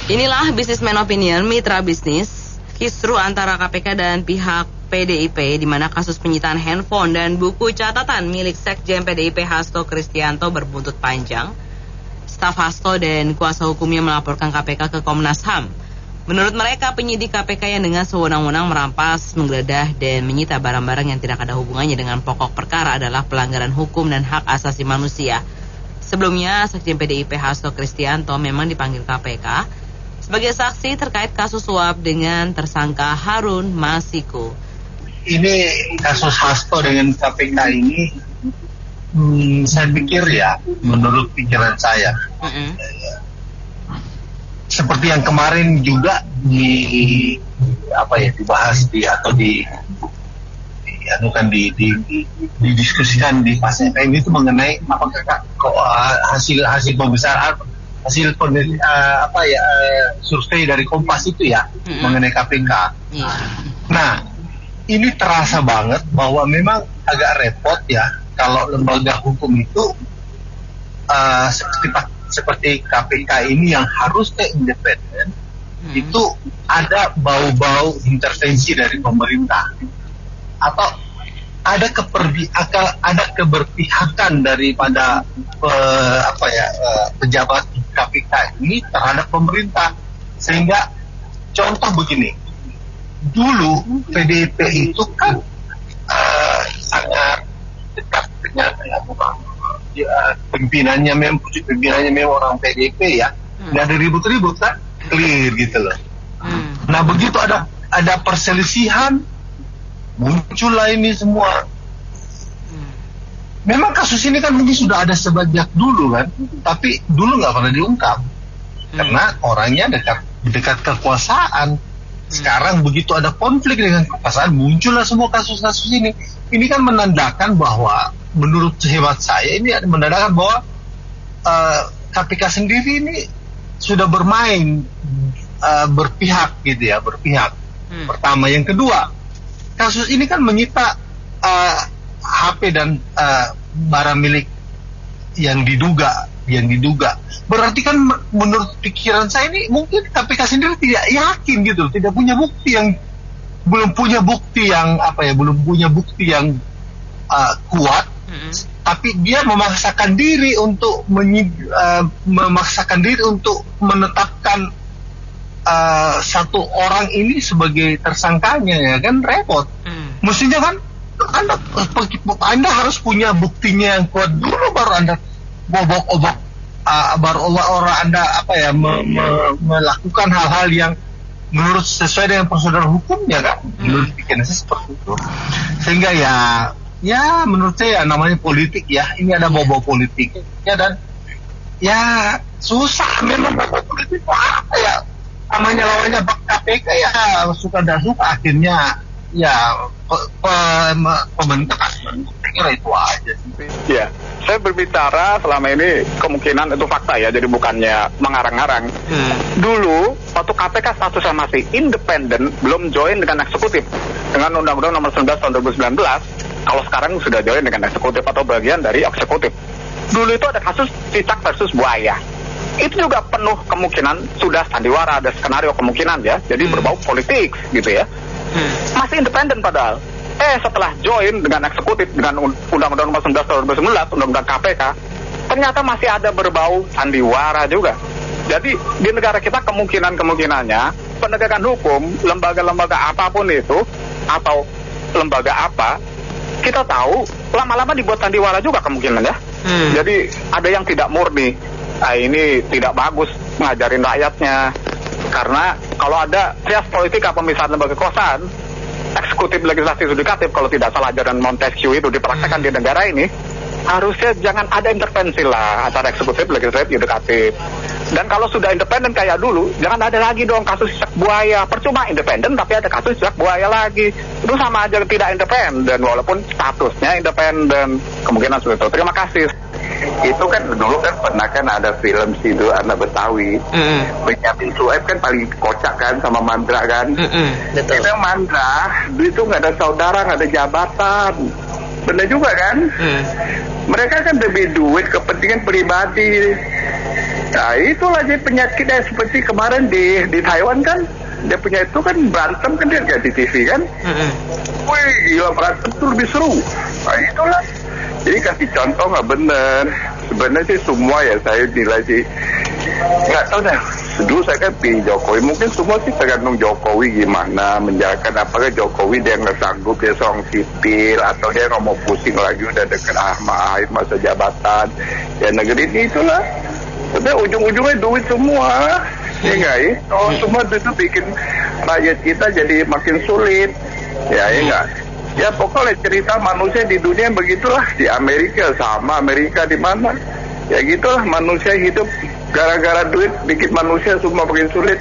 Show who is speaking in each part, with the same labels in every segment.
Speaker 1: Inilah Businessman Opinion, mitra bisnis, kisruh antara KPK dan pihak PDIP, di mana kasus penyitaan handphone dan buku catatan milik Sekjen PDIP Hasto Kristianto berbuntut panjang. Staf Hasto dan kuasa hukumnya melaporkan KPK ke Komnas HAM. Menurut mereka, penyidik KPK yang dengan sewenang-wenang merampas, menggeledah, dan menyita barang-barang yang tidak ada hubungannya dengan pokok perkara adalah pelanggaran hukum dan hak asasi manusia. Sebelumnya, Sekjen PDIP Hasto Kristianto memang dipanggil KPK sebagai saksi terkait kasus suap dengan tersangka Harun Masiku.
Speaker 2: Ini kasus Hasto dengan KPK ini, saya pikir ya, menurut pikiran saya, seperti yang kemarin juga dibahas didiskusikan di pas FM itu mengenai apakah hasil pemeriksaan survei dari Kompas itu ya mengenai KPK. Nah, ini terasa banget bahwa memang agak repot ya kalau lembaga hukum itu seperti KPK ini yang harusnya independen, itu ada bau-bau intervensi dari pemerintah atau ada keberpihakan daripada pejabat KPK ini terhadap pemerintah. Sehingga contoh begini, dulu PDIP itu kan sangat dekat dengan pimpinannya memang orang PDIP ya, nggak ada ribut-ribut kan, clear gitu loh. Nah begitu ada perselisihan, muncullah ini semua. Memang kasus ini kan mungkin sudah ada sejak dulu kan, tapi dulu nggak pernah diungkap karena orangnya dekat kekuasaan. Sekarang begitu ada konflik dengan kekuasaan, muncullah semua kasus-kasus ini. Ini kan menandakan bahwa, menurut hemat saya, ini menandakan bahwa KPK sendiri ini sudah bermain berpihak gitu ya, berpihak. Pertama, yang kedua, kasus ini kan menyita HP dan barang milik yang diduga. Berarti kan menurut pikiran saya ini mungkin KPK sendiri tidak yakin gitu, belum punya bukti yang kuat, tapi dia memaksakan diri untuk menetapkan satu orang ini sebagai tersangkanya, ya kan repot. Mestinya kan Anda harus punya buktinya yang kuat dulu, baru Anda baru orang Anda melakukan hal-hal yang menurut sesuai dengan prosedur hukumnya kan. Menurut pikiran saya seperti itu. Sehingga ya menurut saya namanya politik ya, ini ada bau-bau politik ya, dan ya susah memang bau politik ya. Namanya lawannya KPK ya, suka dan suka akhirnya ya pembentukan. Saya kira itu aja sih.
Speaker 3: Ya, saya berbicara selama ini kemungkinan itu fakta ya, jadi bukannya mengarang-arang. Dulu waktu KPK statusnya masih independen, belum join dengan eksekutif dengan Undang-Undang Nomor 19 tahun 2019. Kalau sekarang sudah join dengan eksekutif atau bagian dari eksekutif. Dulu itu ada kasus Cicak versus Buaya. Itu juga penuh kemungkinan sudah sandiwara, ada skenario kemungkinan ya, jadi berbau politik gitu ya. Masih independen padahal. Setelah join dengan eksekutif dengan Undang-Undang Nomor 19 tahun 2019, Undang-Undang KPK, ternyata masih ada berbau sandiwara juga. Jadi di negara kita kemungkinannya penegakan hukum, lembaga-lembaga apapun itu atau lembaga apa, kita tahu lama-lama dibuat sandiwara juga kemungkinan ya. Jadi ada yang tidak murni. Nah, ini tidak bagus ngajarin rakyatnya. Karena kalau ada trias politik apa misalnya lembaga kekuasaan, eksekutif, legislatif, yudikatif, kalau tidak salah ajaran Montesquieu itu dipraktekkan di negara ini, harusnya jangan ada intervensi lah antara eksekutif, legislatif, yudikatif. Dan kalau sudah independen kayak dulu, jangan ada lagi dong kasus Cicak Buaya. Percuma independen tapi ada kasus Cicak Buaya lagi. Itu sama aja tidak independen walaupun statusnya independen. Kemungkinan seperti itu. Terima kasih.
Speaker 4: Itu kan dulu kan pernah kan ada film Sido Anak Betawi. Benyamin Sueb kan paling kocak kan sama Mandra kan. Itu Mandra itu nggak ada saudara, nggak ada jabatan. Benar juga kan? Mereka kan demi duit, kepentingan pribadi. Nah itulah jadi penyakitnya seperti kemarin di Taiwan kan, dia punya itu kan berantem kan dia lihat di TV kan. Wih gila berantem tuh lebih seru. Nah itulah. Jadi kasih contoh nggak bener. Sebenarnya sih semua ya saya nilai sih nggak tahu dah. Dulu saya kan pilih Jokowi. Mungkin semua sih tergantung Jokowi gimana menjalankan. Apakah Jokowi dia nggak sanggup dia seorang sipil atau dia nggak mau pusing lagi udah deket akhir masa jabatan. Ya negeri ini itulah. Udah ujung-ujungnya duit semua. Ya nggak ya? Oh semua itu bikin rakyat kita jadi makin sulit. Ya nggak. Ya pokoknya cerita manusia di dunia begitulah. Di Amerika sama, Amerika di mana? Ya gitulah manusia hidup gara-gara duit bikin manusia semua makin sulit.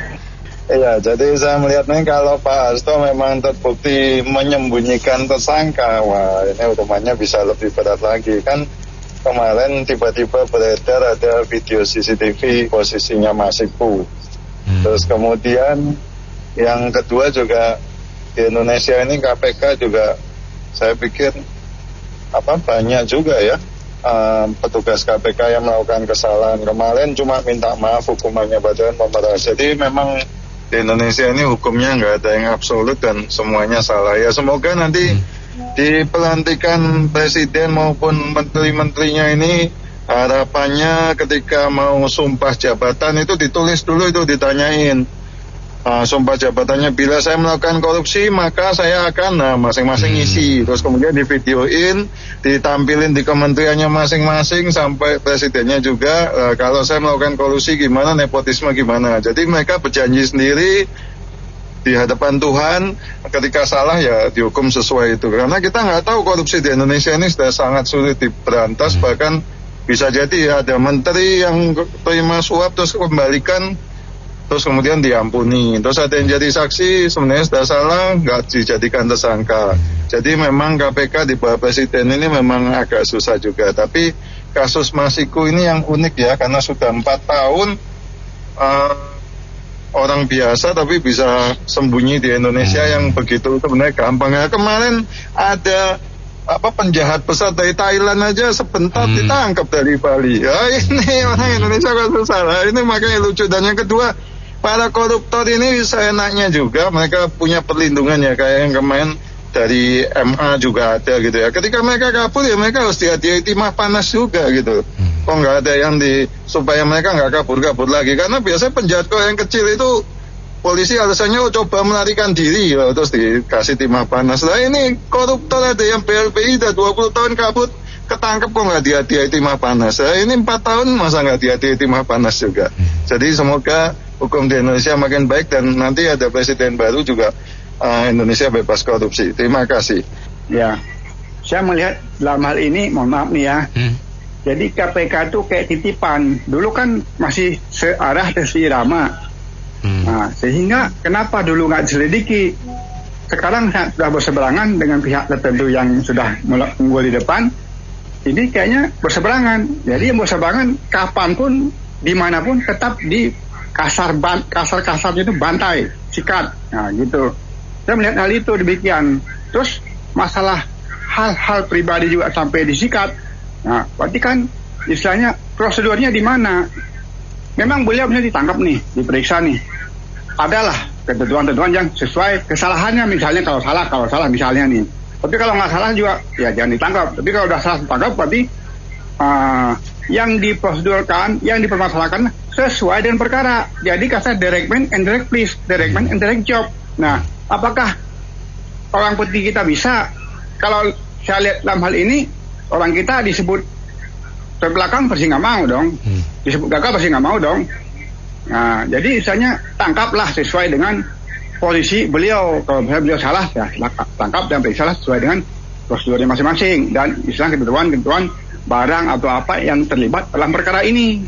Speaker 5: Iya, jadi saya melihatnya kalau Pak Hasto memang terbukti menyembunyikan tersangka, wah ini hukumannya bisa lebih berat lagi. Kan kemarin tiba-tiba beredar ada video CCTV posisinya Masiku. Terus kemudian yang kedua juga di Indonesia ini KPK juga saya pikir banyak juga ya petugas KPK yang melakukan kesalahan. Kemarin cuma minta maaf hukumannya Badan Pemberantasan. Jadi memang di Indonesia ini hukumnya nggak ada yang absolut dan semuanya salah. Ya semoga nanti di pelantikan presiden maupun menteri-menterinya ini harapannya ketika mau sumpah jabatan itu ditulis dulu, itu ditanyain sumpah jabatannya, bila saya melakukan korupsi maka saya akan masing-masing isi, terus kemudian divideoin, ditampilin di kementeriannya masing-masing sampai presidennya juga kalau saya melakukan korupsi gimana, nepotisme gimana. Jadi mereka berjanji sendiri di hadapan Tuhan, ketika salah ya dihukum sesuai itu. Karena kita nggak tahu korupsi di Indonesia ini sudah sangat sulit diberantas, bahkan bisa jadi ada menteri yang terima suap terus kembalikan terus kemudian diampuni, terus ada yang jadi saksi sebenarnya sudah salah nggak dijadikan tersangka. Jadi memang KPK di bawah presiden ini memang agak susah juga. Tapi kasus Masiku ini yang unik ya, karena sudah 4 tahun orang biasa tapi bisa sembunyi di Indonesia yang begitu sebenarnya gampang ya. Kemarin ada penjahat besar dari Thailand aja sebentar ditangkap dari Bali. Ya ini orang Indonesia kan susah. Ini makanya lucu. Dan yang kedua, para koruptor ini seenaknya juga mereka punya perlindungan ya, kayak yang kemarin dari MA juga ada gitu ya. Ketika mereka kabur ya mereka harus dihadiahi timah panas juga gitu. Kok nggak ada yang supaya mereka nggak kabur-kabur lagi, karena biasanya penjahat yang kecil itu polisi alasannya coba melarikan diri ya, terus dikasih timah panas. Nah ini koruptor ada yang BLPI udah 20 tahun kabur, ketangkep kok nggak dihadiahi timah panas. Nah ini 4 tahun masa nggak dihadiahi timah panas juga. Jadi semoga hukum di Indonesia makin baik dan nanti ada presiden baru juga Indonesia bebas korupsi. Terima kasih.
Speaker 6: Ya, saya melihat dalam hal ini, mohon maaf nih ya. Jadi KPK itu kayak titipan. Dulu kan masih searah dan seirama. Nah, sehingga kenapa dulu nggak diselidiki? Sekarang sudah berseberangan dengan pihak tertentu yang sudah unggul di depan. Ini kayaknya berseberangan. Jadi yang berseberangan kapanpun, dimanapun tetap di kasar-kasarnya itu bantai, sikat. Nah gitu. Saya melihat hal itu demikian. Terus masalah hal-hal pribadi juga sampai disikat. Nah, berarti kan istilahnya prosedurnya di mana? Memang beliau bisa ditangkap nih, diperiksa nih. Adalah ketentuan-ketentuan yang sesuai kesalahannya, misalnya kalau salah misalnya nih. Tapi kalau nggak salah juga ya jangan ditangkap. Tapi kalau udah salah ditangkap berarti yang diprosedurkan, yang dipermasalahkan sesuai dengan perkara. Jadi kata direct man and direct please, direct man and direct job. Nah, apakah orang putih kita bisa? Kalau saya lihat dalam hal ini, orang kita disebut terbelakang pasti nggak mau dong, disebut gagal pasti nggak mau dong. Nah, jadi misalnya tangkaplah sesuai dengan posisi beliau. Kalau misalnya beliau salah, ya tangkap dan periksa sesuai dengan prosedurnya masing-masing dan istilah ketentuan barang atau apa yang terlibat dalam perkara ini.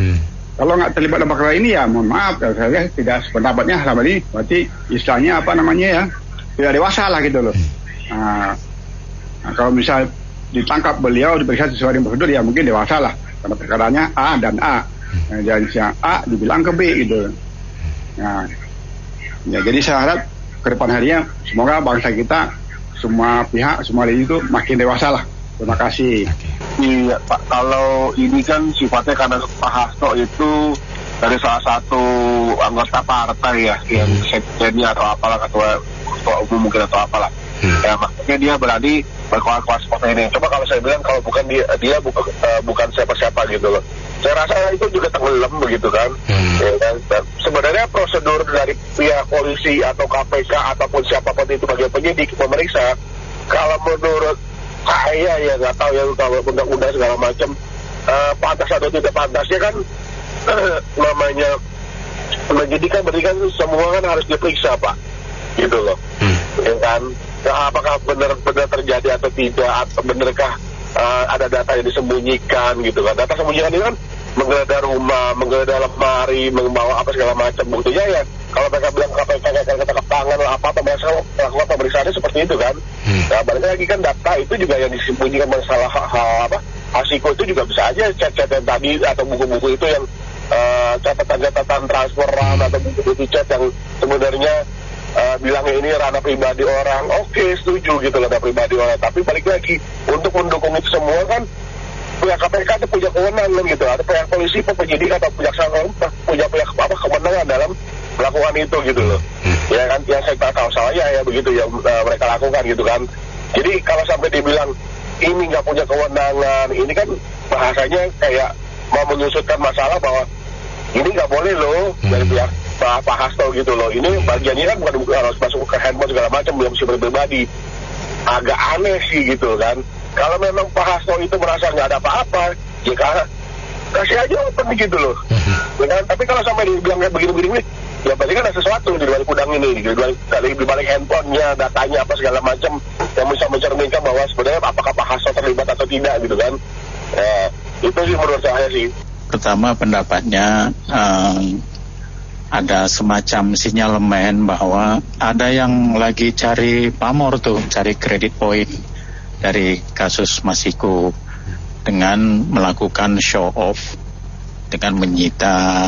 Speaker 6: Kalau nggak terlibat dalam perkara ini ya mohon maaf, saya tidak sependapatnya selama ini. Berarti istilahnya tidak dewasa lah gitu loh. Nah, kalau misal ditangkap beliau diperiksa sesuai dengan prosedur ya mungkin dewasa lah, karena perkaranya A dan A. Nah, jadi yang A dibilang ke B gitu. Nah, ya jadi saya harap ke depan harinya semoga bangsa kita semua pihak semua itu makin dewasa lah. Terima kasih.
Speaker 7: Iya Pak, kalau ini kan sifatnya karena Pak Hasto itu
Speaker 3: dari salah satu anggota partai ya, yang sekjennya atau apalah, ketua umum mungkin atau apalah. Ya maksudnya dia berani berkuat-kuat seperti ini. Coba kalau saya bilang kalau bukan dia bukan siapa-siapa gitu loh. Saya rasa itu juga tenggelam begitu kan. Ya, dan sebenarnya prosedur dari pihak polisi atau KPK ataupun siapapun itu bagi penyidik memeriksa, kalau menurut saya ya nggak tahu ya, kalau undang-undang segala macam pantas atau tidak pantasnya kan namanya penyidik kan berarti kan semua kan harus diperiksa Pak, gitu loh. Ya kan, nah, apakah benar-benar terjadi atau tidak, atau benarkah ada data yang disembunyikan gitu kan. Data sembunyikan ini kan menggeledah rumah, menggeledah lemari, membawa apa segala macam. Buktinya ya kalau mereka bilang KPK akan ketangkap tangan lah apa mereka melakukan pemeriksaannya seperti itu kan. Nah balik lagi kan data itu juga yang disembunyikan masalah Hasiko itu juga bisa aja chat-chat yang tadi atau buku-buku itu yang catatan-catatan transferan atau buku-buku chat yang sebenarnya bilangnya ini ranah pribadi orang. Oke, setuju gitu ranah pribadi orang. Tapi balik lagi untuk mendukung itu semua kan pihak KPK itu punya kewenangan gitu. Ada pihak polisi, penyidik atau punya kewenangan dalam melakukan itu gitu loh. Ya kan, yang saya tahu salahnya ya begitu yang mereka lakukan gitu kan. Jadi kalau sampai dibilang ini nggak punya kewenangan, ini kan bahasanya kayak mau menyusutkan masalah bahwa ini nggak boleh loh dari pihak Pak Hasto gitu loh. Ini bagiannya kan bukan harus masuk ke handphone segala macam, belum sih pribadi. Agak aneh sih gitu kan. Kalau memang Pak Hasto itu merasa nggak ada apa-apa, ya kasih aja open gitu loh. Ya, tapi kalau sampai dibilang kayak begini-begini, ya berarti kan ada sesuatu di balik udang ini, di balik handphonenya, datanya apa segala macam yang bisa mencerminkan bahwa sebenarnya apakah Pak Hasto terlibat atau tidak gitu kan. Itu sih menurut saya sih.
Speaker 7: Pertama pendapatnya ada semacam sinyalemen bahwa ada yang lagi cari pamor tuh, cari kredit point dari kasus Masiko dengan melakukan show off dengan menyita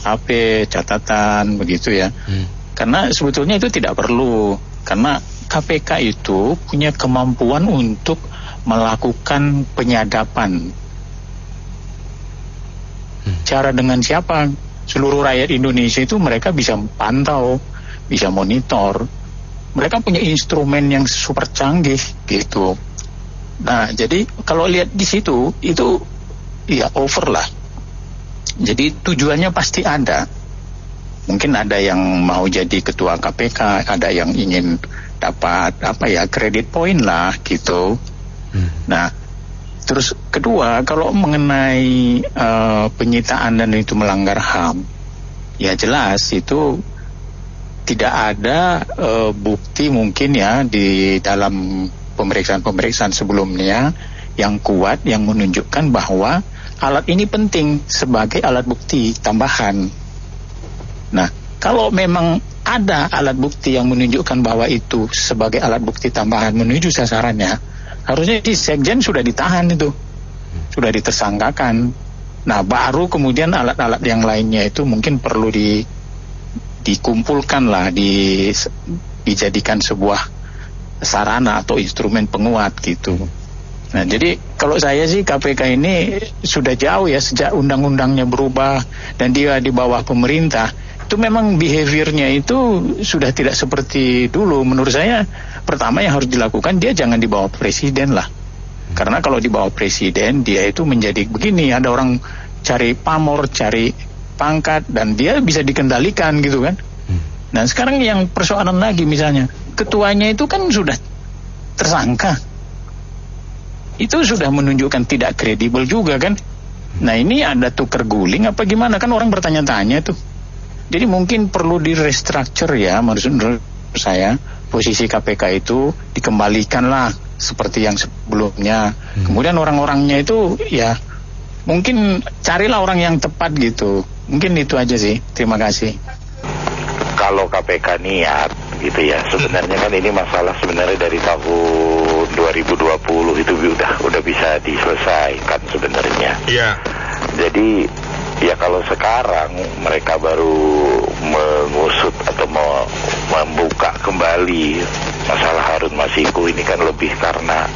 Speaker 7: HP, catatan begitu ya. Karena sebetulnya itu tidak perlu, karena KPK itu punya kemampuan untuk melakukan penyadapan. Cara dengan siapa? Seluruh rakyat Indonesia itu mereka bisa pantau, bisa monitor. Mereka punya instrumen yang super canggih gitu. Nah, jadi kalau lihat di situ itu ya over lah. Jadi tujuannya pasti ada. Mungkin ada yang mau jadi ketua KPK, ada yang ingin dapat kredit point lah gitu. Nah, terus kedua, kalau mengenai penyitaan dan itu melanggar HAM, ya jelas itu tidak ada bukti mungkin ya di dalam pemeriksaan sebelumnya yang kuat yang menunjukkan bahwa alat ini penting sebagai alat bukti tambahan. Nah, kalau memang ada alat bukti yang menunjukkan bahwa itu sebagai alat bukti tambahan menuju sasarannya, harusnya di Sekjen sudah ditahan itu, sudah ditersangkakan. Nah, baru kemudian alat-alat yang lainnya itu mungkin perlu dikumpulkan lah, dijadikan sebuah sarana atau instrumen penguat gitu. Nah, jadi kalau saya sih KPK ini sudah jauh ya sejak undang-undangnya berubah dan dia di bawah pemerintah, itu memang behaviornya itu sudah tidak seperti dulu. Menurut saya pertama yang harus dilakukan, dia jangan di bawah presiden lah. Karena kalau di bawah presiden dia itu menjadi begini, ada orang cari pamor, cari pangkat dan dia bisa dikendalikan gitu kan. Nah, sekarang yang persoalan lagi misalnya ketuanya itu kan sudah tersangka. Itu sudah menunjukkan tidak kredibel juga kan. Nah, ini ada tukar guling apa gimana kan, orang bertanya-tanya tuh. Jadi mungkin perlu di-restructure ya menurut saya, posisi KPK itu dikembalikan lah seperti yang sebelumnya. Kemudian orang-orangnya itu ya mungkin carilah orang yang tepat gitu. Mungkin itu aja sih. Terima kasih.
Speaker 4: Kalau KPK niat gitu ya, sebenarnya kan ini masalah sebenarnya dari tahun 2020 itu udah bisa diselesaikan sebenarnya. Iya. Jadi ya kalau sekarang mereka baru mengusut atau membuka kembali masalah Harun Masiku ini kan lebih karena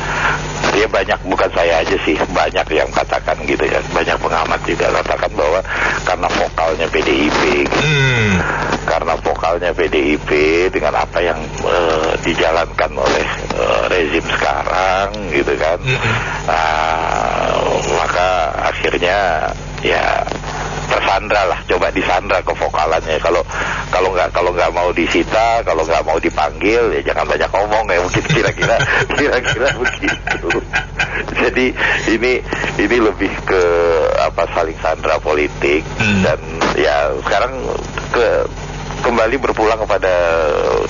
Speaker 4: Ya banyak, bukan saya aja sih, banyak yang katakan gitu ya, banyak pengamat juga katakan bahwa karena vokalnya PDIP gitu. Karena vokalnya PDIP dengan apa yang dijalankan oleh rezim sekarang gitu kan, maka akhirnya ya tersandra lah, coba disandra ke vokalannya. Kalau nggak mau disita, kalau nggak mau dipanggil, ya jangan banyak ngomong ya, mungkin kira-kira begitu. Jadi ini lebih ke saling sandra politik, dan ya sekarang kembali berpulang kepada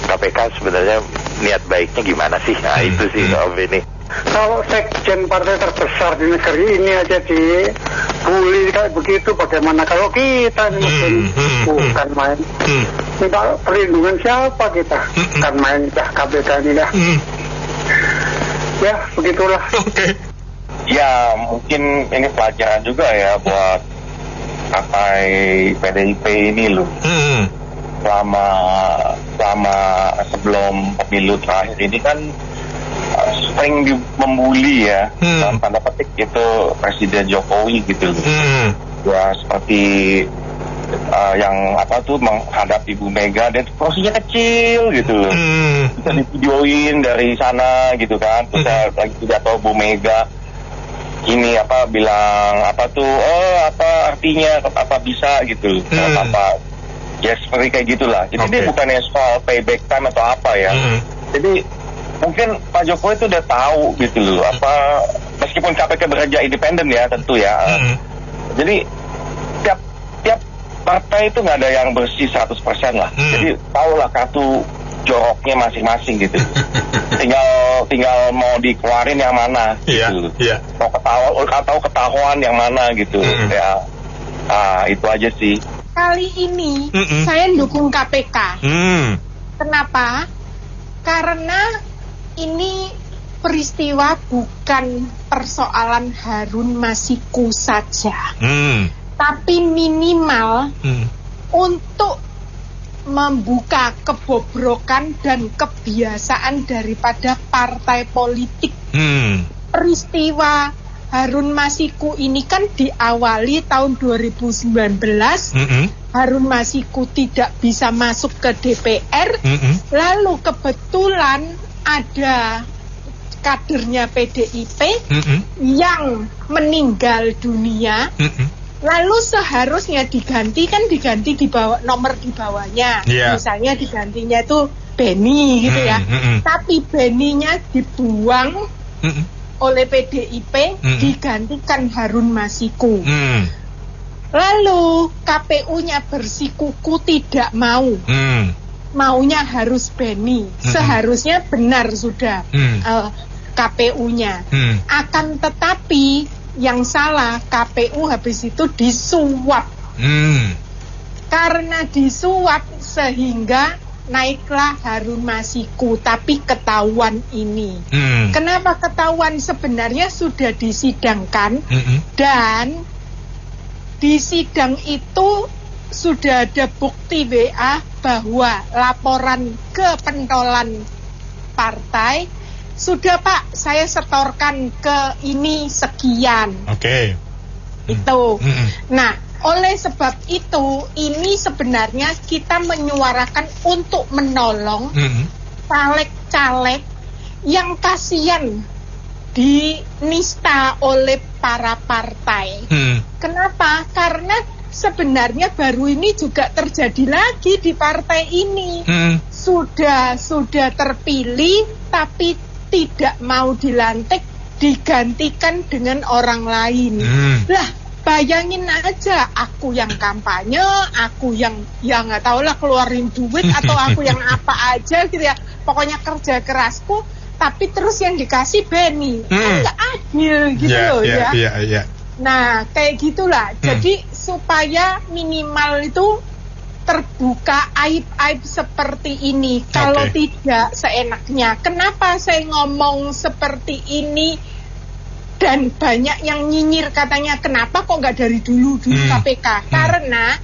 Speaker 4: KPK sebenarnya niat baiknya gimana sih? Nah itu sih Om Beni.
Speaker 8: Kalau sekjen partai terbesar di negeri ini aja dibully kayak begitu, bagaimana kalau kita bukan main? Minta perlindungan siapa kita? Bukan main dah KPK ini dah. Ya begitulah.
Speaker 9: Oke.
Speaker 10: Ya mungkin ini pelajaran juga ya buat partai PDIP ini loh. Selama sebelum pemilu terakhir ini kan sering membuli ya, dalam tanda petik itu Presiden Jokowi gitu loh. Ya seperti yang menghadap Ibu Mega, dan porsinya kecil gitu loh. Bisa divideoin dari sana gitu kan. Terus lagi pidato Bu Mega ini bilang artinya apa bisa gitu loh. Ya seperti kayak gitulah. Jadi dia bukannya soal payback time atau apa ya. Jadi mungkin Pak Jokowi itu udah tahu gitu loh, meskipun KPK bekerja independen ya tentu ya. Jadi tiap partai itu nggak ada yang bersih 100% lah. Jadi tahulah kartu joroknya masing-masing gitu. tinggal mau dikeluarin yang mana gitu. Mau ketahuan yang mana gitu. Ya itu aja sih.
Speaker 11: Kali ini saya dukung KPK. Kenapa? Karena ini peristiwa bukan persoalan Harun Masiku saja, tapi minimal untuk membuka kebobrokan dan kebiasaan daripada partai politik. Peristiwa Harun Masiku ini kan diawali tahun 2019. Harun Masiku tidak bisa masuk ke DPR. Lalu kebetulan ada kadernya PDIP yang meninggal dunia. Lalu seharusnya diganti di bawah, nomor di bawahnya. Misalnya digantinya itu Beni gitu ya. Tapi Beninya dibuang oleh PDIP, digantikan Harun Masiku. Lalu KPU-nya bersikuku tidak mau. Maunya harus Beni. Seharusnya benar sudah KPU-nya. Akan tetapi yang salah KPU habis itu disuap. Karena disuap sehingga naiklah Harun Masiku, tapi ketahuan ini. Kenapa ketahuan? Sebenarnya sudah disidangkan, dan di sidang itu sudah ada bukti WA bahwa laporan ke pentolan partai sudah Pak, saya setorkan ke ini sekian. Itu. Nah, oleh sebab itu ini sebenarnya kita menyuarakan untuk menolong caleg-caleg yang kasihan dinista oleh para partai. Kenapa? Karena sebenarnya baru ini juga terjadi lagi di partai ini. Sudah terpilih tapi tidak mau dilantik, digantikan dengan orang lain. Lah, bayangin aja, aku yang kampanye, aku yang nggak tahu lah keluarin duit atau aku yang apa aja gitu ya. Pokoknya kerja kerasku, tapi terus yang dikasih Beni. Nggak adil gitu loh ya. Nah, kayak gitulah. Jadi supaya minimal itu terbuka aib-aib seperti ini. Kalau tidak seenaknya. Kenapa saya ngomong seperti ini? Dan banyak yang nyinyir katanya, kenapa kok nggak dari dulu KPK? Karena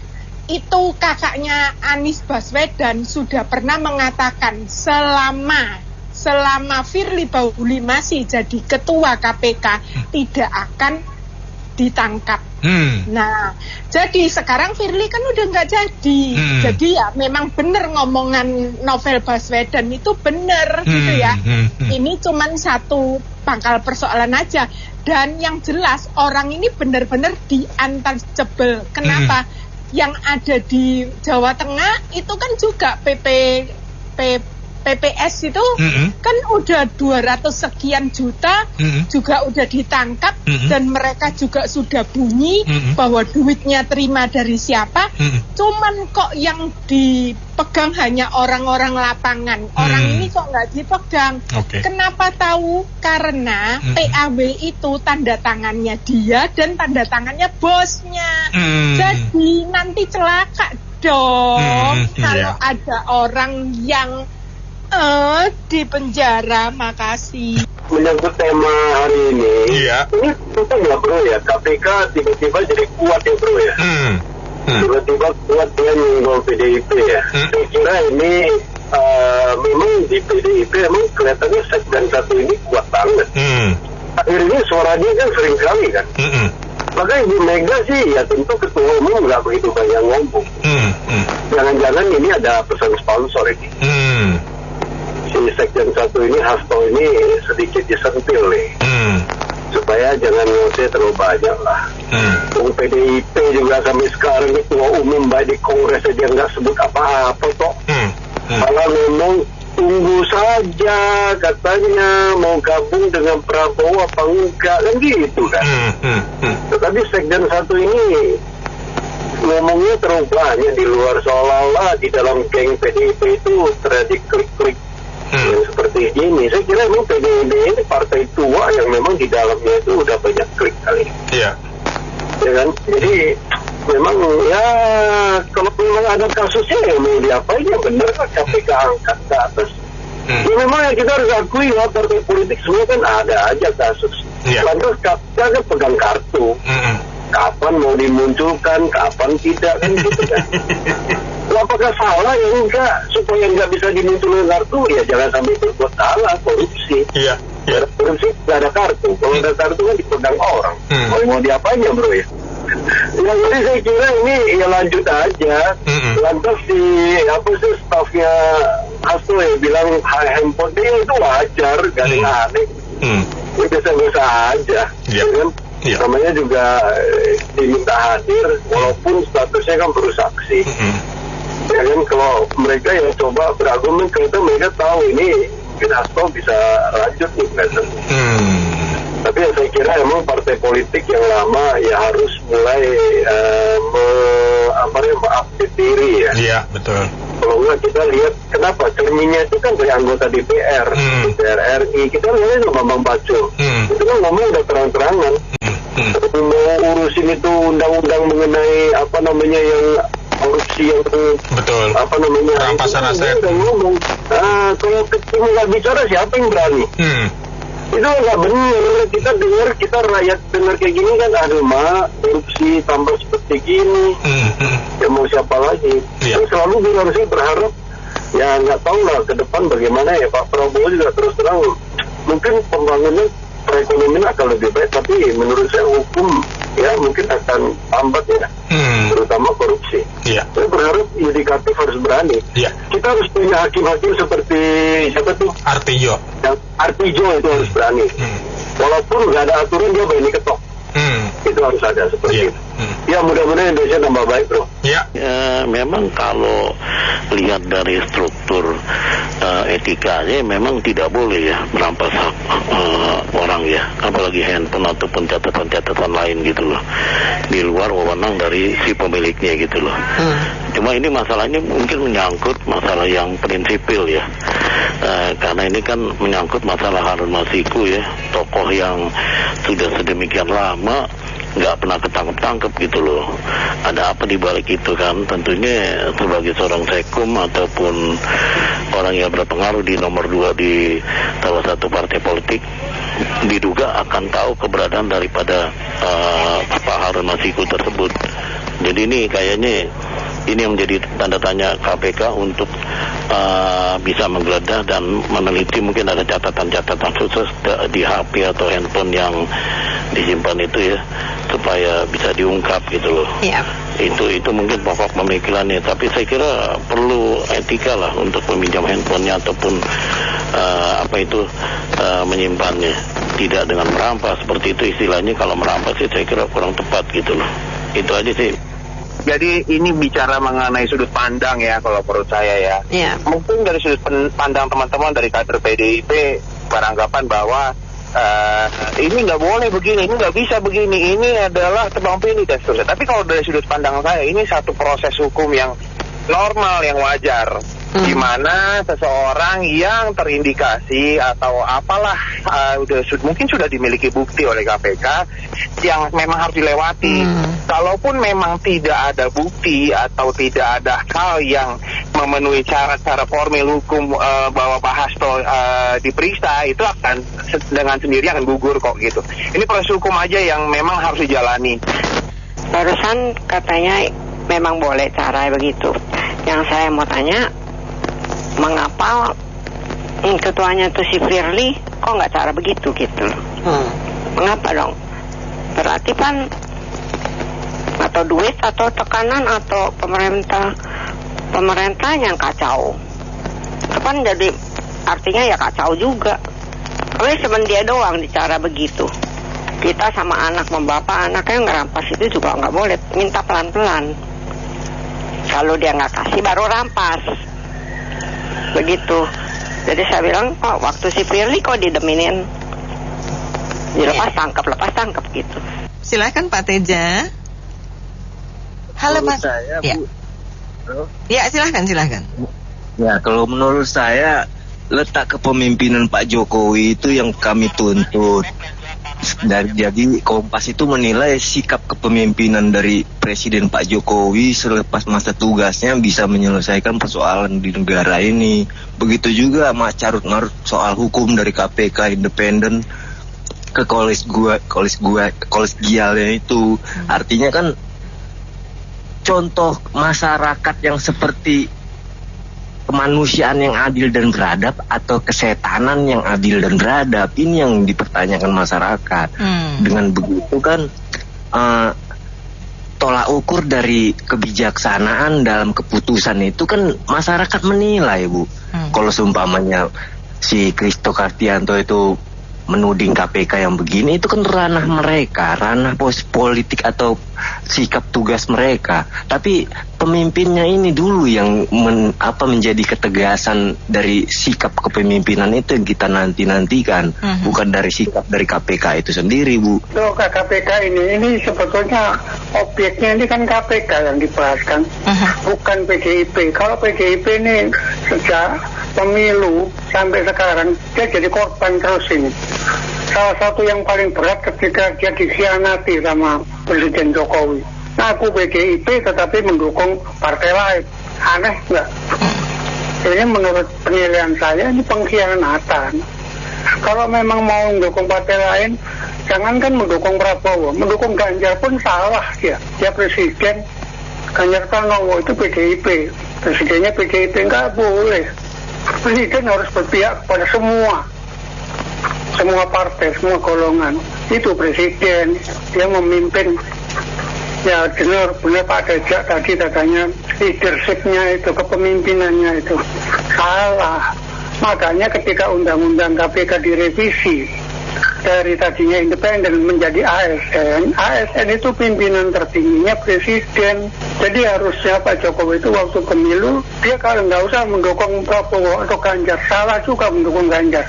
Speaker 11: itu kakaknya Anies Baswedan sudah pernah mengatakan selama selama Firly Bahuri masih jadi ketua KPK tidak akan ditangkap. Nah, jadi sekarang Firly kan udah nggak jadi. Jadi ya memang bener ngomongan Novel Baswedan itu bener gitu ya. Ini cuman satu pangkal persoalan aja. Dan yang jelas orang ini bener-bener untouchable. Kenapa? Yang ada di Jawa Tengah itu kan juga PPS itu kan udah 200 sekian juta juga udah ditangkap dan mereka juga sudah bunyi bahwa duitnya terima dari siapa. Cuman kok yang dipegang hanya orang-orang lapangan. Orang ini kok nggak dipegang. Kenapa tahu? Karena PAW itu tanda tangannya dia dan tanda tangannya bosnya. Jadi nanti celaka dong kalau ada orang yang di penjara. Makasih.
Speaker 9: Menyangkut tema hari ini, ini kita nggak bro ya, KPK tiba-tiba jadi kuat ya bro ya, tiba-tiba kuat dengan menggol PDIP ya. Saya kira ini memang di PDIP memang kelihatannya Sekjen 1 ini kuat banget. Akhirnya suaranya kan sering kali kan. Maka Ibu Mega sih ya tentu ketua umum nggak begitu banyak ngomong. Jangan-jangan ini ada pesan sponsor ini. Si Sekjen 1 ini, Hasto ini sedikit disentil nih, supaya jangan ngoseh terlalu banyak lah. PDIP juga sampai sekarang ketua umum baik di Kongres aja nggak sebut apa-apa kok. Malah ngomong tunggu saja, katanya mau gabung dengan Prabowo apa enggak kan gitu kan. Tetapi Sekjen 1 ini ngomongnya terlalu banyak di luar, seolah-olah di dalam geng PDIP itu terjadi klik-klik yang seperti ini. Saya kira memang PDIP ini partai tua yang memang di dalamnya itu udah banyak klik kali. Ya kan? Jadi memang ya kalau memang ada kasusnya ya mau diapain ya bener kan KPK angkat ke atas. Ya memang ya kita harus akui lah partai politik semua kan ada aja kasus. Lantas KPK kan pegang kartu. Kapan mau dimunculkan, kapan tidak kan gitu kan. Apakah salah ya enggak, supaya enggak bisa dimunculkan kartu ya jangan sampai berbuat salah, korupsi. Korupsi nggak ada kartu, kalau ada kartu kan dipegang orang. Mau diapain ya bro ya. Ya jadi saya kira ini ya lanjut aja. Lantas si stafnya Hasto ya bilang handphone dia itu wajar, gak ada yang aneh. Ini biasa-biasa aja. Kan? Namanya juga diminta hadir walaupun statusnya kan bersaksi. Ya kan kalau mereka yang coba berargumen ternyata mereka tahu ini mungkin Hasto bisa lanjut nih kan. Tapi ya saya kira emang partai politik yang lama ya harus mulai mengupdate diri ya. Iya betul. Kalau enggak kita lihat kenapa cerminnya itu kan dari anggota DPR, DPR RI, kita lihat itu Bambang Pacul. Itu kan ngomong udah terang-terangan. Mau urusin itu undang-undang mengenai apa namanya yang korupsi yang betul apa namanya rampasan aset udah ngomong. Kalau kita nggak bicara siapa yang berani? Itu nggak benar. Kita dengar, kita rakyat dengar kayak gini kan, aduh mak korupsi tambah seperti gini. Ya mau siapa lagi? Kan selalu kita harusnya berharap ya nggak tahu lah ke depan bagaimana ya Pak Prabowo juga terus terang mungkin pembangunan perekonomian akan lebih baik, tapi menurut saya hukum ya mungkin akan lambat ya, terutama korupsi. Saya berharap yudikatif harus berani. Kita harus punya hakim-hakim seperti siapa tuh? Artijo. Yang Artijo itu harus berani. Walaupun nggak ada aturan dia berani ketok. Itu harus ada seperti itu. Ya mudah-mudahan Indonesia tambah baik bro.
Speaker 12: Memang kalau lihat dari struktur etikanya memang tidak boleh ya merampas hak orang ya, apalagi handphone ataupun catatan-catatan lain gitu loh, di luar wewenang dari si pemiliknya gitu loh. Cuma ini masalahnya mungkin menyangkut masalah yang prinsipil ya, karena ini kan menyangkut masalah Harun Masiku ya, tokoh yang sudah sedemikian lama nggak pernah ketangkep-tangkep gitu loh. Ada apa di balik itu kan? Tentunya sebagai seorang sekum ataupun orang yang berpengaruh di nomor 2 di salah satu partai politik, diduga akan tahu keberadaan daripada Pak Harun Masiku tersebut. Jadi ini kayaknya ini yang menjadi tanda tanya KPK untuk bisa menggeledah dan meneliti, mungkin ada catatan-catatan khusus di HP atau handphone yang disimpan itu ya, supaya bisa diungkap gitu loh.
Speaker 1: Iya.
Speaker 12: Itu mungkin pokok pemikirannya, tapi saya kira perlu etika lah untuk meminjam handphonenya ataupun menyimpannya, tidak dengan merampas seperti itu istilahnya. Kalau merampas sih saya kira kurang tepat gitu loh. Itu aja sih.
Speaker 10: Jadi ini bicara mengenai sudut pandang ya, kalau menurut saya ya.
Speaker 1: Yeah.
Speaker 10: Mungkin dari sudut pandang teman-teman dari kader PDIP beranggapan bahwa ini nggak boleh begini, ini nggak bisa begini, ini adalah tebang pilih dan seterusnya. Tapi kalau dari sudut pandang saya, ini satu proses hukum yang normal, yang wajar, di mana seseorang yang terindikasi atau apalah mungkin sudah dimiliki bukti oleh KPK yang memang harus dilewati. Kalaupun memang tidak ada bukti atau tidak ada hal yang memenuhi syarat-syarat formil hukum bahwa Pak Hasto diperiksa, itu akan dengan sendiri akan gugur kok gitu. Ini proses hukum aja yang memang harus dijalani.
Speaker 13: Barusan katanya memang boleh cara begitu. Yang saya mau tanya, mengapa ketuanya itu si Firly kok nggak cara begitu gitu? Mengapa dong? Berarti kan atau duit atau tekanan atau pemerintah yang kacau. Itu kan jadi artinya ya kacau juga. Tapi sebenarnya dia doang dicara begitu. Kita sama anak membapak anaknya ngerampas itu juga nggak boleh, minta pelan-pelan. Kalau dia nggak kasih baru rampas. Begitu. Jadi saya bilang kok waktu si Firly kok dideminin, dilepas tangkap gitu.
Speaker 1: Silakan Pak Teja. Halo Pak.
Speaker 14: Saya,
Speaker 1: ya.
Speaker 14: Bu.
Speaker 1: Ya silakan.
Speaker 14: Ya, kalau menurut saya letak kepemimpinan Pak Jokowi itu yang kami tuntut. Jadi Kompas itu menilai sikap kepemimpinan dari Presiden Pak Jokowi selepas masa tugasnya bisa menyelesaikan persoalan di negara ini. Begitu juga carut-marut soal hukum dari KPK independen ke kolegialnya itu. Artinya kan contoh masyarakat yang seperti kemanusiaan yang adil dan beradab atau kesetanan yang adil dan beradab, ini yang dipertanyakan masyarakat. Dengan begitu kan tolak ukur dari kebijaksanaan dalam keputusan itu kan masyarakat menilai, Bu. Kalau seumpamanya si Christo Kartianto itu menuding KPK yang begini, itu kan ranah mereka, ranah politik atau sikap tugas mereka. Tapi pemimpinnya ini dulu yang menjadi ketegasan dari sikap kepemimpinan itu yang kita nantikan, bukan dari sikap dari KPK itu sendiri, Bu.
Speaker 8: Loh, KPK ini sebetulnya objeknya ini kan KPK yang dibahas kan, bukan PDIP. Kalau PDIP ini sejak pemilu sampai sekarang dia jadi korban terus ini. Salah satu yang paling berat ketika dia dikhianati sama Presiden Jokowi. Nah, aku PDIP tetapi mendukung partai lain. Aneh nggak? Ini menurut penilaian saya ini pengkhianatan. Kalau memang mau mendukung partai lain, jangankan mendukung Prabowo, mendukung Ganjar pun salah dia. Dia presiden, Ganjar Pranowo itu PDIP. Presidennya PDIP, nggak boleh. Presiden harus berpihak kepada semua partai, semua golongan. Itu presiden, dia memimpin. Ya benar Pak Teja tadi katanya leadershipnya itu, kepemimpinannya itu salah. Makanya ketika undang-undang KPK direvisi dari tadinya independen menjadi ASN itu pimpinan tertingginya presiden. Jadi harusnya Pak Jokowi itu waktu pemilu dia kalau nggak usah mendukung Prabowo atau Ganjar, salah juga mendukung Ganjar.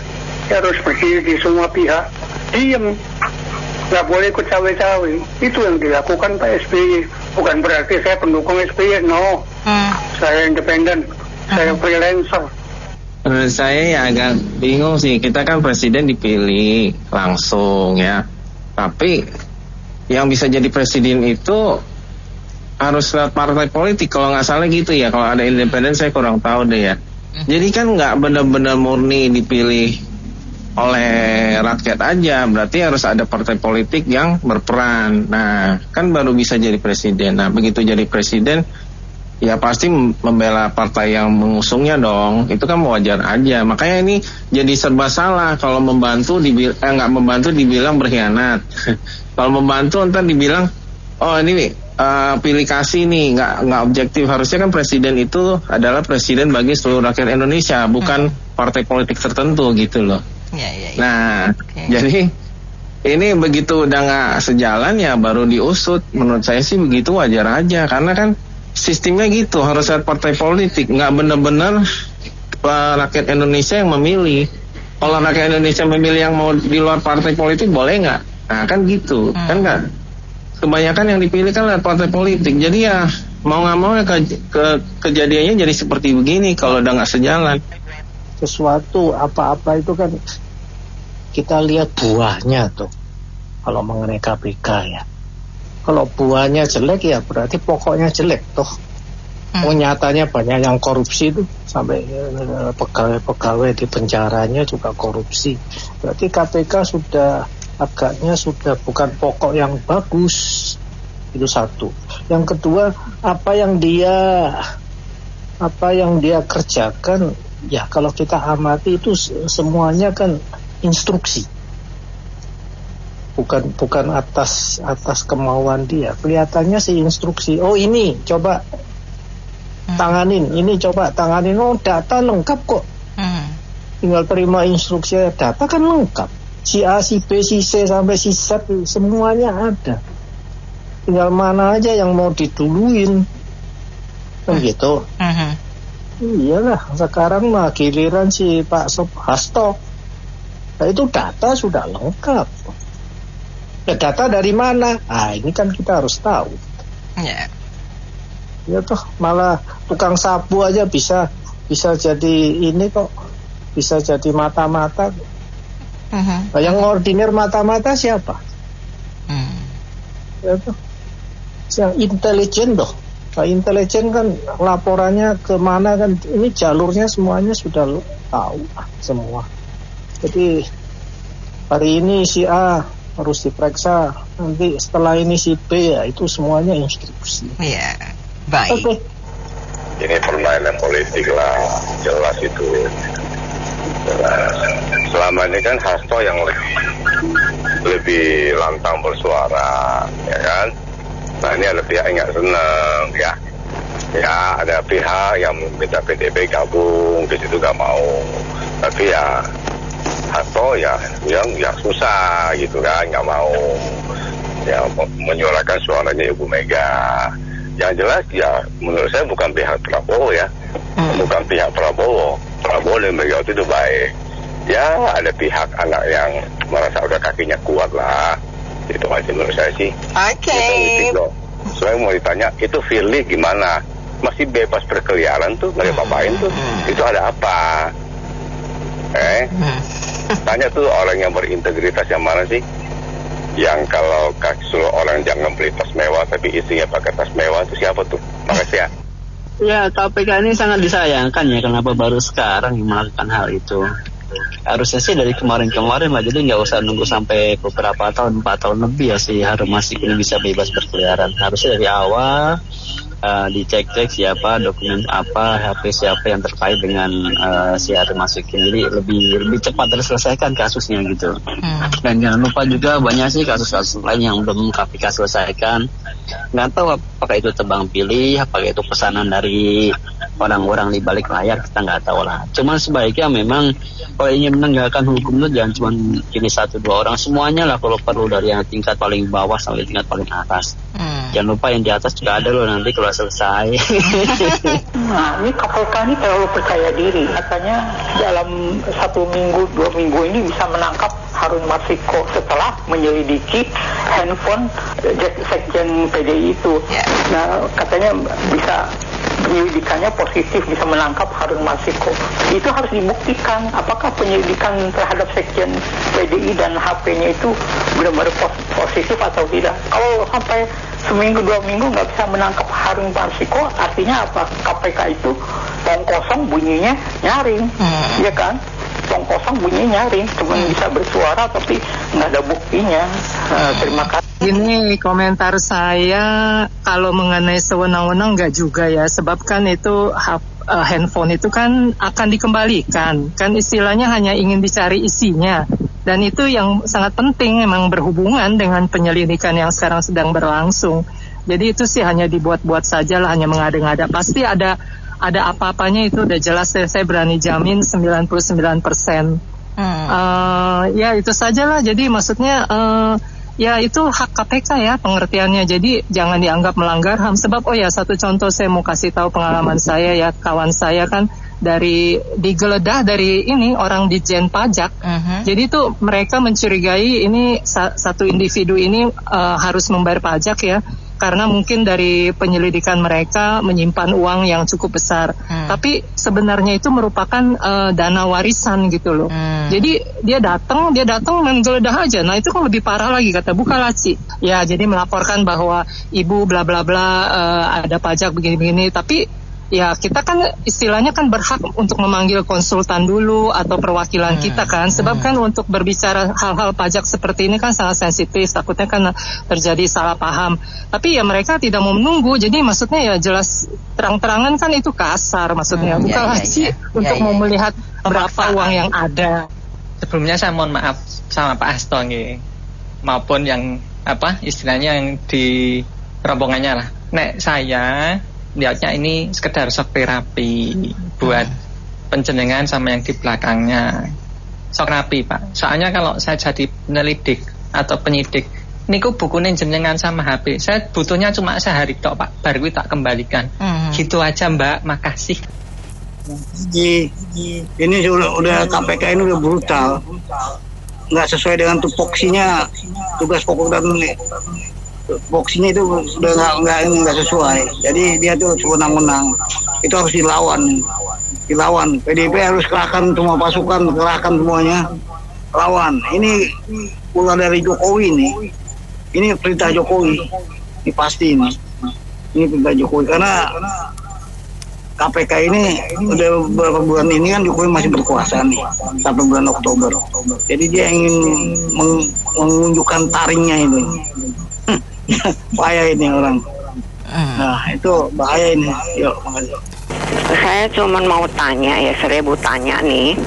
Speaker 8: Dia harus berdiri di semua pihak, diem, nggak boleh ikut cawe-cawe. Itu yang dilakukan Pak SBY. Bukan berarti saya pendukung SBY, no. Saya independen, saya freelancer.
Speaker 15: Menurut saya ya agak bingung sih. Kita kan presiden dipilih langsung ya, tapi yang bisa jadi presiden itu harus lewat partai politik kalau nggak salah gitu ya. Kalau ada independen saya kurang tahu deh ya. Jadi kan nggak benar-benar murni dipilih oleh rakyat aja, berarti harus ada partai politik yang berperan. Nah, kan baru bisa jadi presiden. Nah, begitu jadi presiden ya pasti membela partai yang mengusungnya dong. Itu kan wajar aja. Makanya ini jadi serba salah. Kalau membantu nggak membantu dibilang berkhianat. Kalau membantu ntar dibilang oh ini pilih kasih nih, nggak objektif. Harusnya kan presiden itu adalah presiden bagi seluruh rakyat Indonesia, bukan partai politik tertentu gitu loh. Nah, jadi ini begitu udah nggak sejalan ya baru diusut. Menurut saya sih begitu wajar aja, karena kan sistemnya gitu, harus ada partai politik, nggak benar-benar rakyat Indonesia yang memilih. Kalau rakyat Indonesia memilih yang mau di luar partai politik boleh nggak? Nah kan gitu, kan nggak. Kebanyakan yang dipilih kan lewat partai politik. Jadi ya mau nggak mau ya kejadiannya jadi seperti begini kalau udah nggak sejalan.
Speaker 16: Sesuatu apa-apa itu kan kita lihat buahnya tuh. Kalau mengenai KPK ya. Kalau buahnya jelek ya berarti pokoknya jelek toh. Nyatanya banyak yang korupsi itu, sampai pegawai-pegawai di penjaranya juga korupsi. Berarti KPK agaknya sudah bukan pokok yang bagus. Itu satu. Yang kedua, apa yang dia kerjakan ya kalau kita amati itu semuanya kan instruksi. Bukan atas kemauan dia. Kelihatannya sih instruksi. Oh ini coba tanganin, ini coba tanganin. Oh data lengkap kok. Tinggal terima instruksi, data kan lengkap. Si A, si B, si C sampai si Z semuanya ada. Tinggal mana aja yang mau diduluin. Kan gitu. Iyalah, sekarang mah giliran si Pak Hasto. Nah itu data sudah lengkap. Ya data dari mana? Ini kan kita harus tahu. Ya toh malah tukang sapu aja bisa jadi ini kok, bisa jadi mata-mata. Nah, yang ordinir mata-mata siapa? Ya toh, yang intelijen toh. Nah, intelijen kan laporannya kemana kan? Ini jalurnya semuanya sudah tahu semua. Jadi hari ini si A harus diperiksa, nanti setelah ini si B, ya itu semuanya instruksi.
Speaker 1: Iya, baik.
Speaker 16: Okay.
Speaker 17: Ini permainan politik lah, jelas itu. Selama ini kan Hasto yang lebih lantang bersuara, ya kan? Nah ini ada pihak yang nggak senang, ya. Ya ada pihak yang minta PDIP gabung, di situ nggak mau. Tapi ya Hasto yang susah gitu kan, nggak mau ya menyuarakan suaranya Ibu Mega. Yang jelas ya menurut saya bukan pihak Prabowo ya, bukan pihak Prabowo dan Mega itu baik. Ya ada pihak anak yang merasa udah kakinya kuat lah, itu aja menurut saya sih.
Speaker 1: Oke.
Speaker 17: Saya mau ditanya itu Firly gimana? Masih bebas berkeliaran tuh, nggak apa-apain tuh. Itu ada apa? Tanya tuh orang yang berintegritas yang mana sih? Yang kalau suruh orang jangan beli tas mewah tapi isinya pakai tas mewah itu siapa tuh? Makasih ya.
Speaker 18: Ya KPK ini sangat disayangkan ya, kenapa baru sekarang melakukan hal itu. Harusnya sih dari kemarin-kemarin lah, jadi nggak usah nunggu sampai beberapa tahun, 4 tahun lebih ya si Harun Masiku ini bisa bebas berkeliaran. Harusnya dari awal dicek-cek siapa, dokumen apa, HP siapa yang terkait dengan si Harun Masiku ini, lebih cepat terselesaikan kasusnya gitu. Dan jangan lupa juga banyak sih kasus-kasus lain yang belum KPK selesaikan. Nggak tahu apakah itu tebang pilih, apakah itu pesanan dari orang-orang di balik layar, kita nggak tahu lah. Cuman sebaiknya memang kalau ingin menegakkan hukum itu jangan cuma pilih 1-2 orang, semuanya lah kalau perlu, dari yang tingkat paling bawah sampai tingkat paling atas. Jangan lupa yang di atas juga ada loh nanti kalau selesai.
Speaker 8: Nah, ini KPK ini terlalu percaya diri. Katanya dalam 1 minggu, 2 minggu ini bisa menangkap Harun Masiku setelah menyelidiki handphone sekjen PDI itu. Nah, katanya bisa penyelidikannya positif, bisa menangkap Harun Masiku. Itu harus dibuktikan apakah penyelidikan terhadap sekjen PDI dan HP-nya itu benar-benar positif atau tidak. Kalau sampai seminggu 2 minggu nggak bisa menangkap Harun Masiku, artinya apa? KPK itu tong kosong bunyinya nyaring, ya kan? Tong kosong bunyinya nyaring, cuma bisa bersuara tapi nggak ada buktinya. Terima kasih.
Speaker 16: Ini komentar saya kalau mengenai sewenang-wenang nggak juga ya, sebab kan itu handphone itu kan akan dikembalikan, kan istilahnya hanya ingin dicari isinya, dan itu yang sangat penting memang berhubungan dengan penyelidikan yang sekarang sedang berlangsung. Jadi itu sih hanya dibuat-buat saja lah, hanya mengada-ngada. Pasti ada apa-apanya, itu udah jelas, saya berani jamin 99%. Ya itu sajalah. Jadi maksudnya ya itu hak KPK ya pengertiannya. Jadi jangan dianggap melanggar HAM. Sebab satu contoh saya mau kasih tahu pengalaman saya ya, kawan saya kan digeledah dari ini orang Ditjen Pajak. Jadi itu mereka mencurigai ini satu individu ini harus membayar pajak ya, karena mungkin dari penyelidikan mereka menyimpan uang yang cukup besar. Tapi sebenarnya itu merupakan dana warisan gitu loh. Jadi dia datang menggeledah aja. Nah itu kan lebih parah lagi, kata buka laci. Ya jadi melaporkan bahwa ibu bla bla bla ada pajak begini-begini. Tapi ya kita kan istilahnya kan berhak untuk memanggil konsultan dulu atau perwakilan kita kan, sebab kan untuk berbicara hal-hal pajak seperti ini kan sangat sensitif, takutnya kan terjadi salah paham. Tapi ya mereka tidak mau menunggu, jadi maksudnya ya jelas terang-terangan kan itu kasar maksudnya, bukan laci untuk mau melihat berapa uang yang ada.
Speaker 19: Sebelumnya saya mohon maaf sama Pak Hasto nih, maupun yang istilahnya yang di rombongannya lah. Nek saya lihatnya ini sekedar sok terapi buat penjenengan sama yang di belakangnya. Sok rapi Pak. Soalnya kalau saya jadi penyelidik atau penyidik, niku bukunya jenengan sama HP, saya butuhnya cuma sehari tok Pak, baru tak kembalikan. Gitu aja Mbak, makasih.
Speaker 6: Ini udah KPK ini udah brutal, nggak sesuai dengan tupoksinya, tugas pokok dan boksinya itu udah nggak sesuai. Jadi dia tuh sewenang-wenang, itu harus dilawan. PDIP harus kerahkan semua pasukan, kerahkan semuanya, lawan. Ini pula dari Jokowi ini perintah Jokowi, ini pasti ini perintah Jokowi, karena KPK ini udah beberapa bulan ini kan Jokowi masih berkuasa nih sampai bulan Oktober. Jadi dia ingin menunjukkan taringnya itu. Bahaya ini orang. Nah itu bahaya ini. Yuk, makasih.
Speaker 13: Saya cuma mau tanya ya, 1000 tanya nih,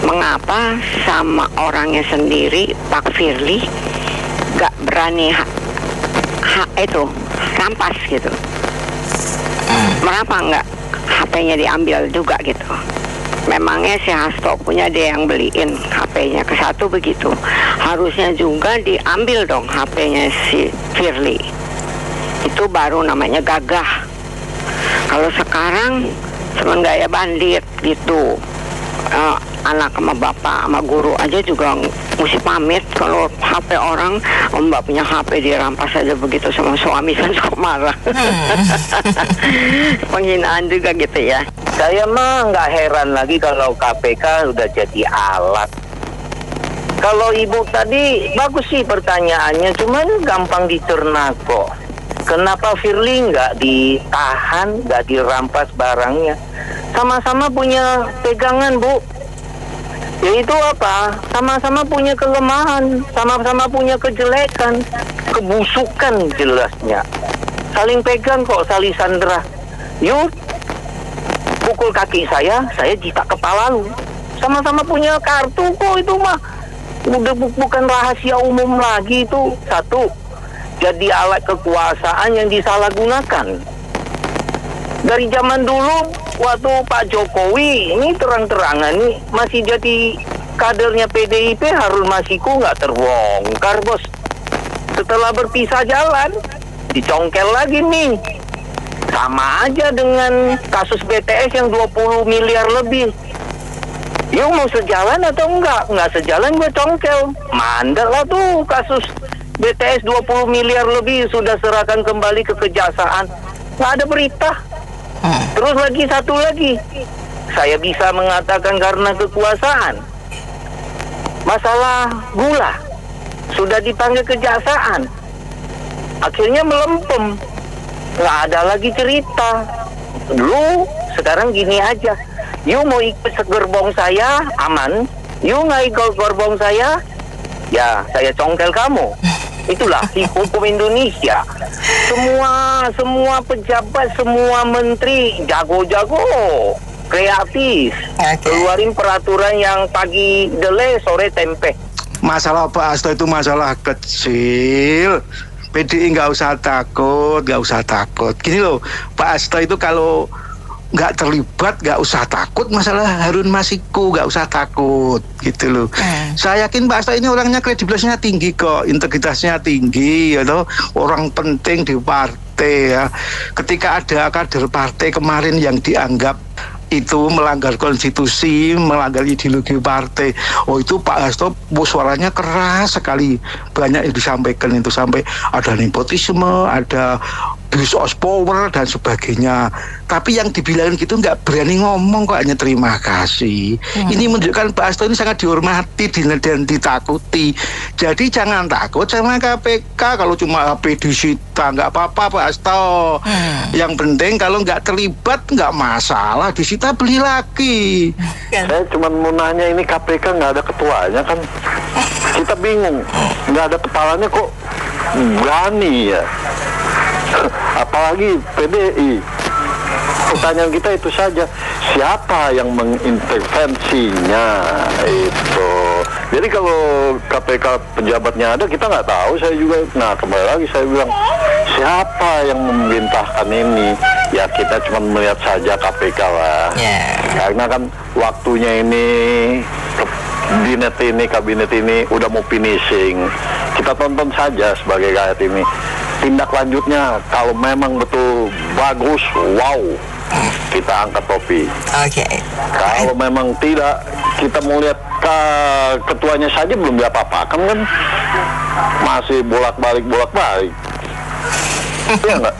Speaker 13: mengapa sama orangnya sendiri Pak Firly gak berani itu rampas gitu? Kenapa nggak HP-nya diambil juga gitu? Memangnya si Hasto punya dia yang beliin HP-nya ke satu begitu? Harusnya juga diambil dong HP-nya si Firly. Itu baru namanya gagah. Kalau sekarang cuman gaya bandit gitu. Anak sama bapak sama guru aja juga mesti pamit kalau HP orang. Mbak punya HP dirampas aja begitu sama suami kan suka marah. Penghinaan juga gitu ya.
Speaker 9: Saya mah nggak heran lagi kalau KPK udah jadi alat. Kalau ibu tadi bagus sih pertanyaannya, cuman gampang dicerna kok. Kenapa Firly nggak ditahan, nggak dirampas barangnya? Sama-sama punya pegangan, Bu. Yaitu apa? Sama-sama punya kelemahan, sama-sama punya kejelekan, kebusukan jelasnya. Saling pegang kok, saling sandera. Yuk, pukul kaki saya jitak kepala lu. Sama-sama punya kartu kok, itu mah udah bukan rahasia umum lagi itu. Satu, jadi alat kekuasaan yang disalahgunakan. Dari zaman dulu waktu Pak Jokowi ini terang-terangan nih masih jadi kadernya PDIP, Harun Masiku nggak terbongkar bos. Setelah berpisah jalan dicongkel lagi nih. Sama aja dengan kasus BTS yang 20 miliar lebih. Yuk mau sejalan atau enggak? Enggak sejalan gue congkel. Mandek lah tuh kasus BTS 20 miliar lebih sudah serahkan kembali ke kejaksaan. Nggak ada berita. Terus lagi satu lagi, saya bisa mengatakan karena kekuasaan. Masalah gula sudah dipanggil kejaksaan, akhirnya melempem, nggak ada lagi cerita. Dulu sekarang gini aja, you mau ikut gerbong saya aman, you nggak ikut gerbong saya, ya saya congkel kamu. Itulah hukum Indonesia. Semua pejabat, semua menteri jago-jago, kreatif, keluarin peraturan yang pagi delay, sore tempe.
Speaker 20: Masalah Pak Hasto itu masalah kecil. PDI nggak usah takut. Gini loh, Pak Hasto itu kalau nggak terlibat nggak usah takut, masalah Harun Masiku nggak usah takut gitu loh. Saya yakin Pak Hasto ini orangnya kredibilitasnya tinggi kok, integritasnya tinggi, ya toh, orang penting di partai ya. Ketika ada kader partai kemarin yang dianggap itu melanggar konstitusi, melanggar ideologi partai, itu Pak Hasto suaranya keras sekali, banyak yang disampaikan itu, sampai ada nepotisme, ada abuse of power dan sebagainya. Tapi yang dibilangin gitu nggak berani ngomong kok, hanya terima kasih. Ini menunjukkan Pak Hasto ini sangat dihormati dan ditakuti. Jadi jangan takut sama KPK. Kalau cuma HP disita nggak apa-apa Pak Hasto. Yang penting kalau nggak terlibat nggak masalah, disita beli lagi.
Speaker 9: Saya cuma mau nanya, ini KPK nggak ada ketuanya kan? Kita bingung, nggak ada kepalanya kok berani ya. Apalagi PDI. Pertanyaan kita itu saja, siapa yang mengintervensinya itu. Jadi kalau KPK pejabatnya ada, kita nggak tahu. Saya juga, kembali lagi saya bilang, siapa yang memerintahkan ini? Ya kita cuma melihat saja KPK lah. Karena kan waktunya ini, kabinet ini udah mau finishing. Kita tonton saja sebagai rakyat ini. Tindak lanjutnya kalau memang betul bagus, wow, kita angkat topi. Kalau memang tidak, kita mau lihat ketuanya saja belum diapa-apakan kan, masih bolak-balik. Iya nggak?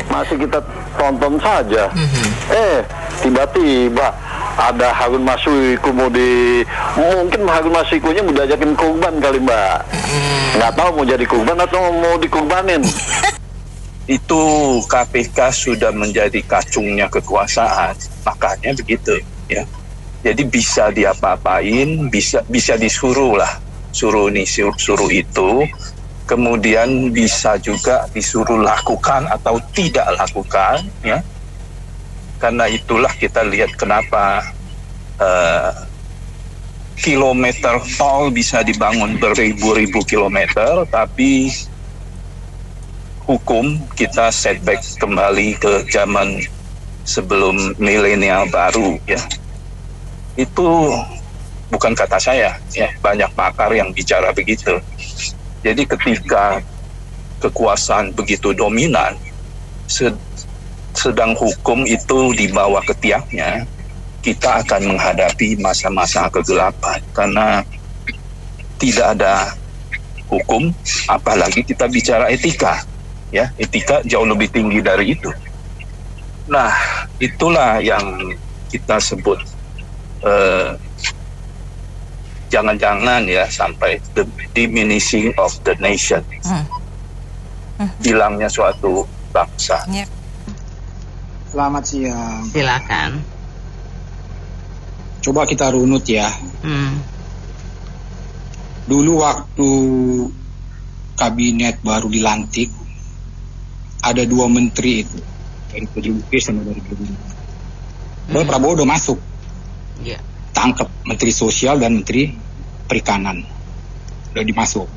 Speaker 9: Masih kita tonton saja. Tiba-tiba ada Harun Masiku mungkin Harun Masikunya mau diajakin kurban kali Mbak. Nggak tahu mau jadi kurban atau mau dikurbanin.
Speaker 21: Itu KPK sudah menjadi kacungnya kekuasaan, makanya begitu ya. Jadi bisa diapa-apain, bisa disuruh lah, suruh itu, kemudian bisa juga disuruh lakukan atau tidak lakukan ya. Karena itulah kita lihat kenapa kilometer tol bisa dibangun beribu-ribu kilometer, tapi hukum kita setback kembali ke zaman sebelum milenial baru ya. Itu bukan kata saya ya, banyak pakar yang bicara begitu. Jadi ketika kekuasaan begitu dominan, sedang hukum itu dibawa ke tiaknya, kita akan menghadapi masa-masa kegelapan karena tidak ada hukum, apalagi kita bicara etika ya, etika jauh lebih tinggi dari itu. Nah, itulah yang kita sebut jangan-jangan ya sampai the diminishing of the nation, hilangnya suatu bangsa.
Speaker 22: Selamat siang.
Speaker 1: Silakan.
Speaker 22: Coba kita runut ya. Dulu waktu kabinet baru dilantik, ada 2 menteri itu, dari PDIP sama dari Gerindra. Prabowo udah masuk. Tangkap Menteri Sosial dan Menteri Perikanan. Udah dimasuk.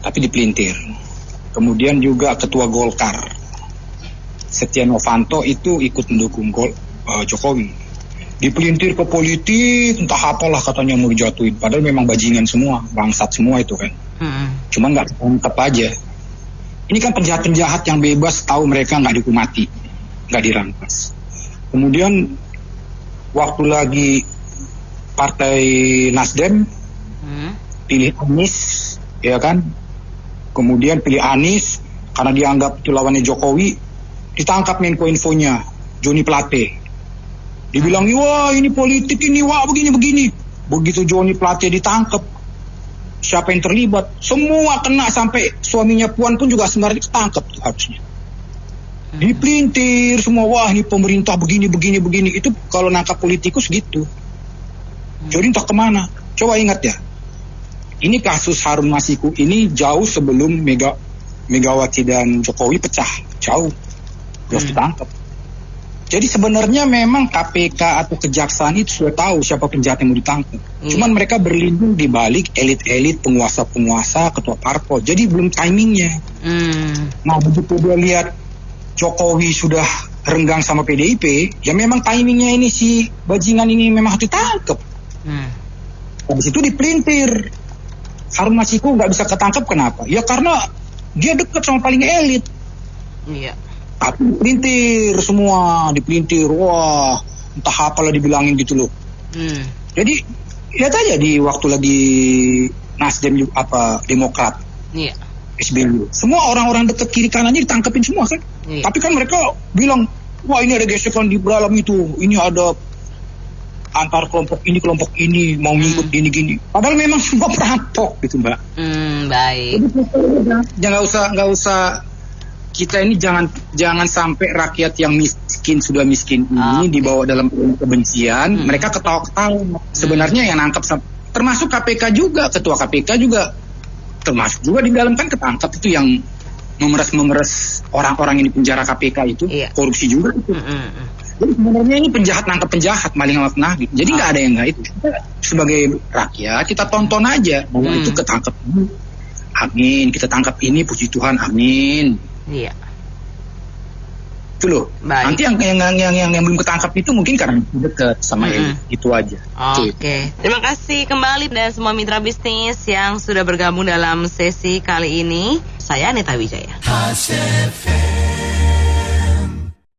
Speaker 22: Tapi dipelintir. Kemudian juga Ketua Golkar Setia Novanto itu ikut mendukung Jokowi. Dipelintir ke politik, entah apalah katanya mau dijatuhin. Padahal memang bajingan semua, bangsat semua itu kan. Cuma nggak ketangkep aja. Ini kan penjahat-penjahat yang bebas, tahu mereka nggak dihukum mati, nggak dirampas. Kemudian waktu lagi Partai Nasdem pilih Anies, ya kan? Kemudian pilih Anies karena dianggap itu lawannya Jokowi. Ditangkap Menko Infonya, Joni Plate. Dibilang, wah ini politik ini, wah begini-begini. Begitu Joni Plate ditangkap, siapa yang terlibat? Semua kena, sampai suaminya Puan pun juga sebenarnya ketangkap tuh harusnya. Dipelintir semua, wah ini pemerintah begini. Itu kalau nangkap politikus gitu. Jadi entah kemana. Coba ingat ya, ini kasus Harun Masiku ini jauh sebelum Megawati dan Jokowi pecah, jauh harus ditangkap. Jadi sebenarnya memang KPK atau kejaksaan itu sudah tahu siapa penjahat yang mau ditangkap. Cuman mereka berlindung di balik elit-elit, penguasa-penguasa, ketua parpol. Jadi belum timingnya. Nah begitu dia lihat Jokowi sudah renggang sama PDIP, ya memang timingnya ini si bajingan ini memang harus ditangkap. Habis itu dipelintir. Harun Masiku nggak bisa ketangkep, kenapa? Ya karena dia dekat sama paling elit.
Speaker 1: Iya.
Speaker 22: Tapi dipelintir, wah entah apalah dibilangin gitu loh. Jadi lihat aja di waktu lagi Nasdem Demokrat, SBY, semua orang-orang dekat kiri kanannya ditangkepin semua kan. Tapi kan mereka bilang, wah ini ada gesekan di dalam itu, ini ada antar kelompok ini mau ngikut gini. Padahal memang semua perampok gitu Mbak.
Speaker 1: Baik.
Speaker 22: Jadi nggak usah. Kita ini jangan sampai rakyat yang sudah miskin ini dibawa dalam kebencian. Mereka ketawa-ketawa. Sebenarnya yang nangkap termasuk KPK juga, ketua KPK juga termasuk juga di dalam kan ketangkap itu yang memeras orang-orang yang di penjara KPK itu, korupsi juga itu. Jadi sebenarnya ini penjahat nangkap penjahat, maling sama penagih. Jadi nggak ada yang nggak itu. Kita sebagai rakyat kita tonton aja bahwa itu ketangkap. Amin, kita tangkap ini, puji Tuhan, amin.
Speaker 1: Iya.
Speaker 22: Itu loh. Baik. Nanti yang belum ketangkap itu mungkin karena dekat sama itu aja.
Speaker 1: Oke. Terima kasih kembali dan semua mitra bisnis yang sudah bergabung dalam sesi kali ini. Saya Anita Wijaya.